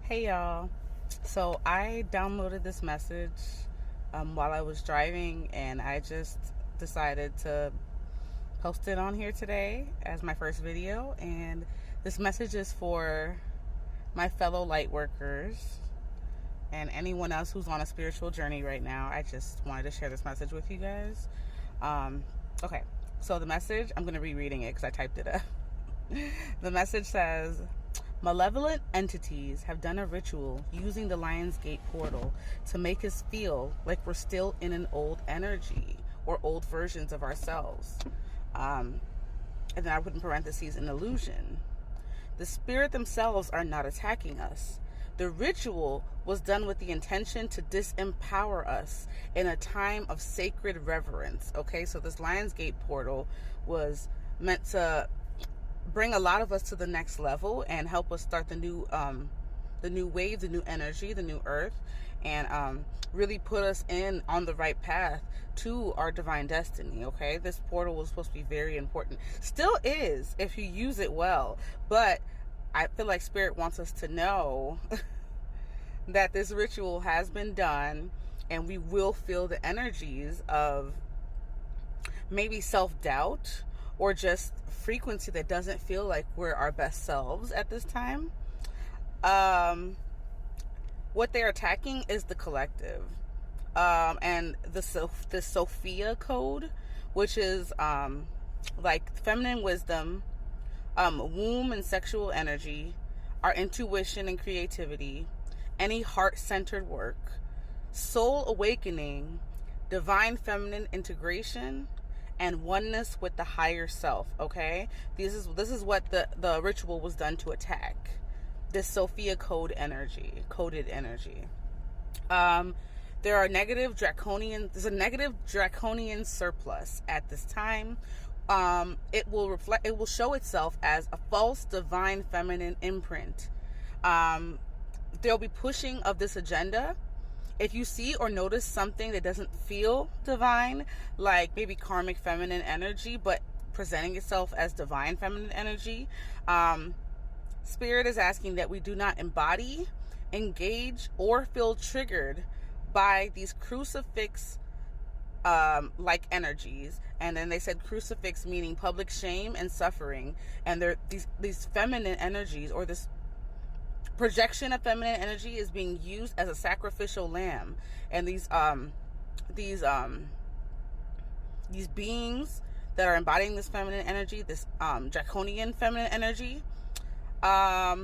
Hey y'all. So I downloaded this message while I was driving, and I just decided to post it on here today as my first video. And this message is for my fellow light workers and anyone else who's on a spiritual journey right now. I just wanted to share this message with you guys. Okay, so the message, I'm going to be reading it because I typed it up. The message says, malevolent entities have done a ritual using the Lionsgate portal to make us feel like we're still in an old energy or old versions of ourselves. And then I put in parentheses, an illusion. The spirit themselves are not attacking us. The ritual was done with the intention to disempower us in a time of sacred reverence. Okay, so this Lionsgate portal was meant to bring a lot of us to the next level and help us start the new wave, the new energy, the new earth, and really put us in on the right path to our divine destiny. Okay, this portal was supposed to be very important, still is if you use it well, but I feel like spirit wants us to know that this ritual has been done, and we will feel the energies of maybe self-doubt or just frequency that doesn't feel like we're our best selves at this time. What they're attacking is the collective, and the Sophia code, which is like feminine wisdom, womb and sexual energy, our intuition and creativity, any heart-centered work, soul awakening, divine feminine integration, and oneness with the higher self. Okay, this is what the ritual was done to attack. This Sophia coded energy. There's a negative draconian surplus at this time. It will show itself as a false divine feminine imprint. There'll be pushing of this agenda. If you see or notice something that doesn't feel divine, like maybe karmic feminine energy, but presenting itself as divine feminine energy, Spirit is asking that we do not embody, engage, or feel triggered by these crucifix like energies. And then they said crucifix meaning public shame and suffering, and they're these feminine energies, or this projection of feminine energy is being used as a sacrificial lamb. And these beings that are embodying this feminine energy, this draconian feminine energy, are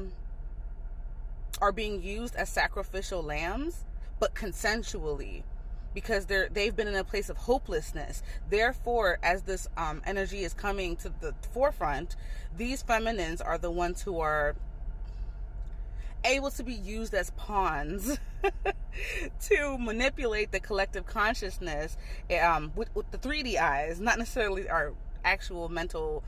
being used as sacrificial lambs, but consensually, because they've been in a place of hopelessness. Therefore, as this energy is coming to the forefront, these feminines are the ones who are able to be used as pawns to manipulate the collective consciousness with the 3D eyes, not necessarily our actual mental,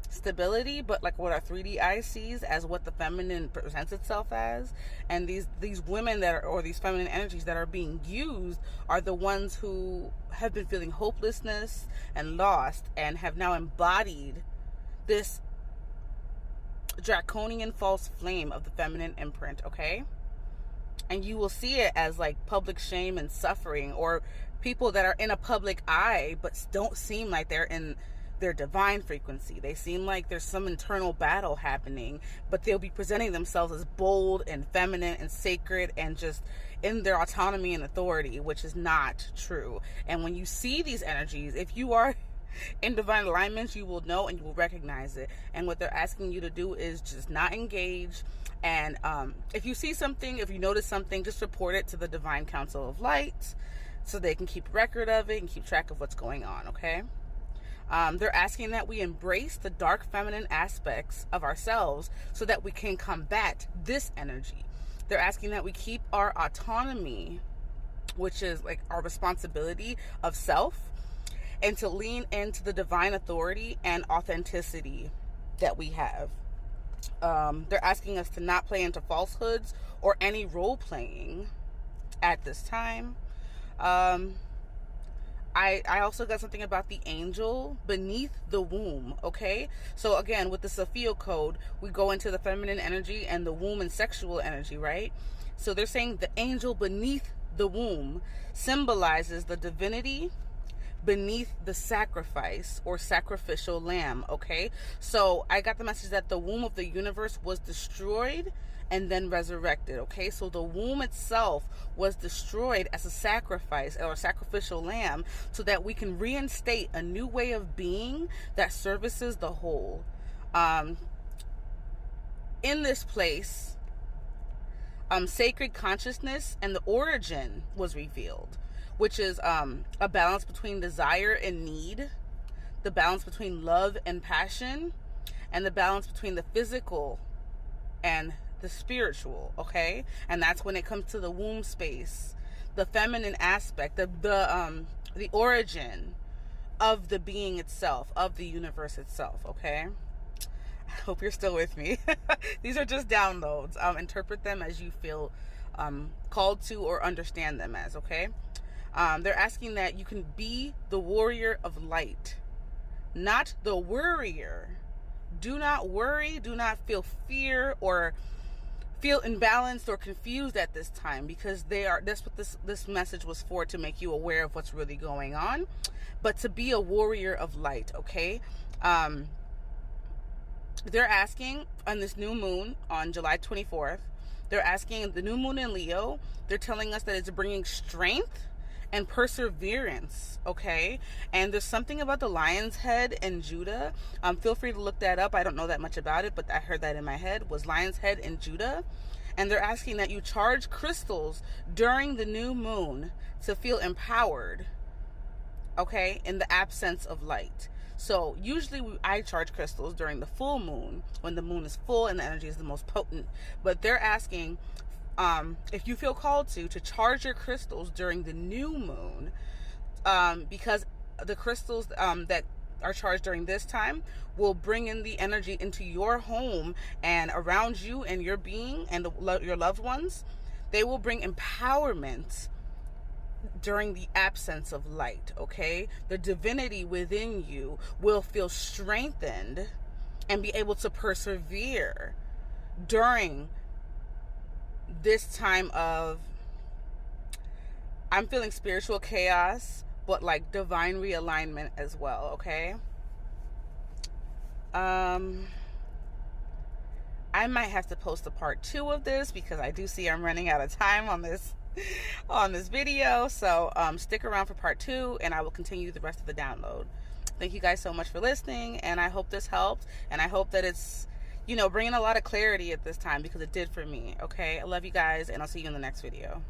stability, but like what our 3D eye sees as what the feminine presents itself as. And these women or these feminine energies that are being used are the ones who have been feeling hopelessness and lost, and have now embodied this draconian false flame of the feminine imprint. Okay, and you will see it as like public shame and suffering, or people that are in a public eye but don't seem like they're in their divine frequency. They seem like there's some internal battle happening, but they'll be presenting themselves as bold and feminine and sacred and just in their autonomy and authority, which is not true. And when you see these energies, if you are in divine alignment, you will know and you will recognize it. And what they're asking you to do is just not engage. And if you see something, if you notice something, just report it to the Divine Council of Light so they can keep record of it and keep track of what's going on. Okay, they're asking that we embrace the dark feminine aspects of ourselves so that we can combat this energy. They're asking that we keep our autonomy, which is like our responsibility of self, and to lean into the divine authority and authenticity that we have. They're asking us to not play into falsehoods or any role playing at this time. I also got something about the angel beneath the womb, okay? So again, with the Sophia code, we go into the feminine energy and the womb and sexual energy, right? So they're saying the angel beneath the womb symbolizes the divinity beneath the sacrifice or sacrificial lamb, okay? So I got the message that the womb of the universe was destroyed and then resurrected, okay? So the womb itself was destroyed as a sacrifice or a sacrificial lamb so that we can reinstate a new way of being that services the whole. In this place, sacred consciousness and the origin was revealed, which is a balance between desire and need, the balance between love and passion, and the balance between the physical and the spiritual, okay? And that's when it comes to the womb space, the feminine aspect, the origin of the being itself, of the universe itself, okay? I hope you're still with me. These are just downloads. Interpret them as you feel called to or understand them as, okay? They're asking that you can be the warrior of light, not the worrier. Do not worry, do not feel fear or feel imbalanced or confused at this time, because that's what this message was for, to make you aware of what's really going on, but to be a warrior of light, okay? They're asking on this new moon on July 24th, they're asking the new moon in Leo, they're telling us that it's bringing strength and perseverance, okay? And there's something about the lion's head in Judah. Feel free to look that up. I don't know that much about it, but I heard that in my head was lion's head in Judah. And they're asking that you charge crystals during the new moon to feel empowered, okay, in the absence of light. So usually I charge crystals during the full moon, when the moon is full and the energy is the most potent. But they're asking, if you feel called to charge your crystals during the new moon, because the crystals that are charged during this time will bring in the energy into your home and around you and your being and your loved ones. They will bring empowerment during the absence of light, okay? The divinity within you will feel strengthened and be able to persevere during this time of, I'm feeling spiritual chaos, but like divine realignment as well, okay? I might have to post a part 2 of this, because I do see I'm running out of time on this video. So stick around for part 2 and I will continue the rest of the download. Thank you guys so much for listening, and I hope this helped, and I hope that it's, you know, bringing a lot of clarity at this time, because it did for me, okay? I love you guys, and I'll see you in the next video.